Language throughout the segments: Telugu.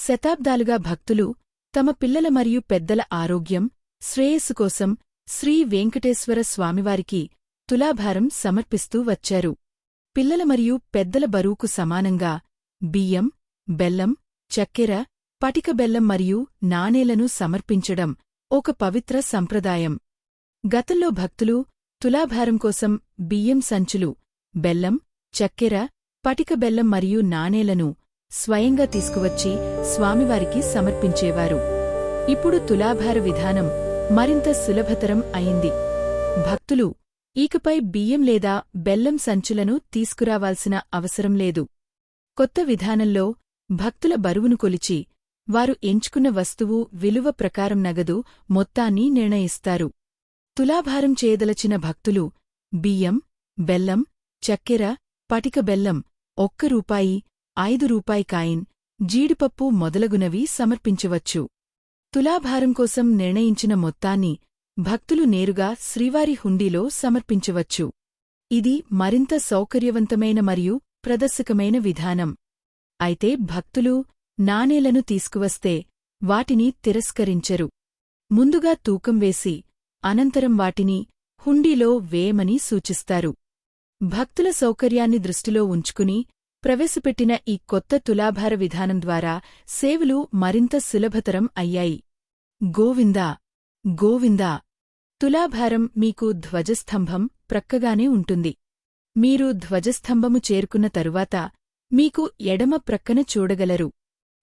శతాబ్దాలుగా భక్తులు తమ పిల్లల మరియు పెద్దల ఆరోగ్యం, శ్రేయస్సు కోసం శ్రీ వెంకటేశ్వర స్వామివారికి తులాభారం సమర్పిస్తూ వచ్చారు. పిల్లల మరియు పెద్దల బరువుకు సమానంగా బియ్యం, బెల్లం, చక్కెర, పటిక బెల్లం మరియు నాణేలను సమర్పించడం ఒక పవిత్ర సంప్రదాయం. గతంలో భక్తులు తులాభారం కోసం బియ్యం సంచులు, బెల్లం, చక్కెర, పటిక బెల్లం మరియు నాణేలను స్వయంగా తీసుకువచ్చి స్వామివారికి సమర్పించేవారు. ఇప్పుడు తులాభార విధానం మరింత సులభతరం అయింది. భక్తులు ఇకపై బియ్యం లేదా బెల్లం సంచులను తీసుకురావాల్సిన అవసరం లేదు. కొత్త విధానంలో భక్తుల బరువును కొలిచి వారు ఎంచుకున్న వస్తువు విలువ ప్రకారం నగదు మొత్తాన్ని నిర్ణయిస్తారు. తులాభారం చేయదలచిన భక్తులు బియ్యం, బెల్లం, చక్కెర, పటిక బెల్లం, రూపాయి, 5 రూపాయి కాయిన్, జీడిపప్పు మొదలగునవి సమర్పించవచ్చు. తులాభారం కోసం నిర్ణయించిన మొత్తాన్ని భక్తులు నేరుగా శ్రీవారి హుండీలో సమర్పించవచ్చు. ఇది మరింత సౌకర్యవంతమైన మరియు ప్రదర్శకమైన విధానం. అయితే భక్తులు నాణేలను తీసుకువస్తే వాటిని తిరస్కరించరు. ముందుగా తూకం వేసి అనంతరం వాటిని హుండీలో వేయమని సూచిస్తారు. భక్తుల సౌకర్యాన్ని దృష్టిలో ఉంచుకుని ప్రవేశపెట్టిన ఈ కొత్త తులాభార విధానం ద్వారా సేవలు మరింత సులభతరం అయ్యాయి. గోవిందా గోవిందా. తులాభారం మీకు ధ్వజస్తంభం ప్రక్కగానే ఉంటుంది. మీరు ధ్వజస్తంభము చేరుకున్న తరువాత మీకు ఎడమ ప్రక్కన చూడగలరు.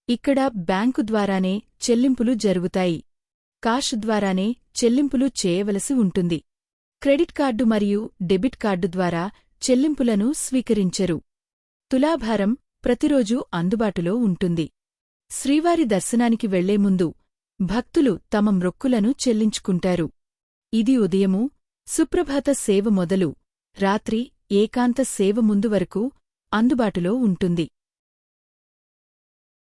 ఇక్కడ బ్యాంకు ద్వారానే చెల్లింపులు జరుగుతాయి. కాష్ ద్వారానే చెల్లింపులు చేయవలసి ఉంటుంది. క్రెడిట్ కార్డు మరియు డెబిట్ కార్డు ద్వారా చెల్లింపులను స్వీకరించరు. తులాభారం ప్రతిరోజూ అందుబాటులో ఉంటుంది. శ్రీవారి దర్శనానికి వెళ్లే ముందు భక్తులు తమ మ్రొక్కులను చెల్లించుకుంటారు. ఇది ఉదయము సుప్రభాత సేవ మొదలు రాత్రి ఏకాంత సేవ ముందు వరకు అందుబాటులో ఉంటుంది.